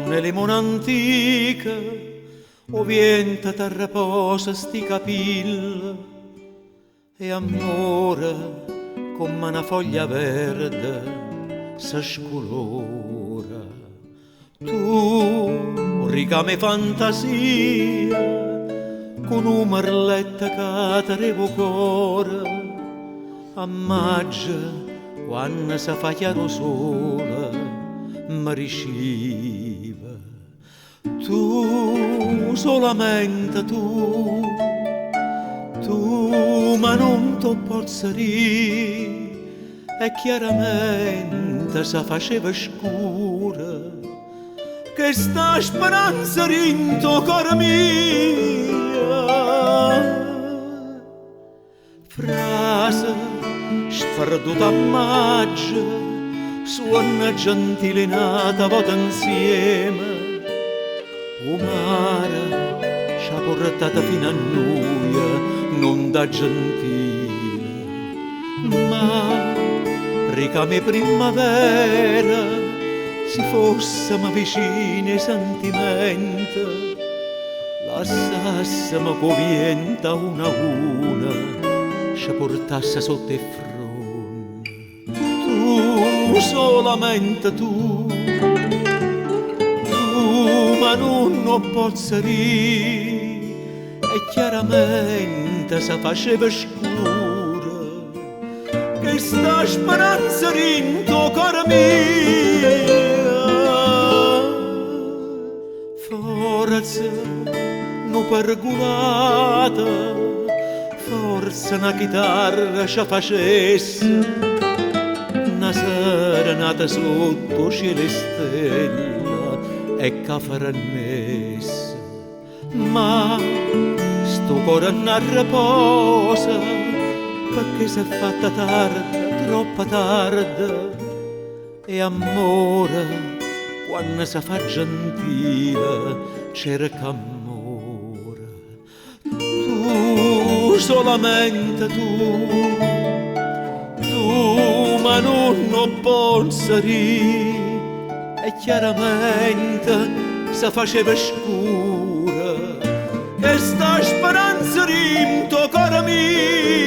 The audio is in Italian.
Nelle limone antica o vienta ti riposa sti capille e amore come una foglia verde si scolora. Tu ricame fantasia con un merletta che ti revocora a maggio quando si fa chiaro sole mi riceva. Tu, solamente tu, ma non ti posso dire, e chiaramente si faceva scura, che sta speranza rinto cor mia. Frase sperduta a maggio, suona gentile nata vota insieme, o mare ci ha portata fino a noi, non da gentile, ma ricame primavera, si fossimo vicini ai sentimenti, lassassimo con viento una a una, ci portasse sotto il fronte. Tu, solamente tu, ma non posso dire, e chiaramente si faceva scura, che sta speranza rinto cor mia. Forse non pergolata, forse una chitarra ci facesse una serenata sotto cielo e stella e cafarannessa, ma sto cuore non riposa perché si è fatta tarda, troppo tarda, e amore quando si fa gentile cerca amore. Tu, solamente tu, ma non posso dire, e chiaramente si faceva scura, e sta speranza rinto cor mia.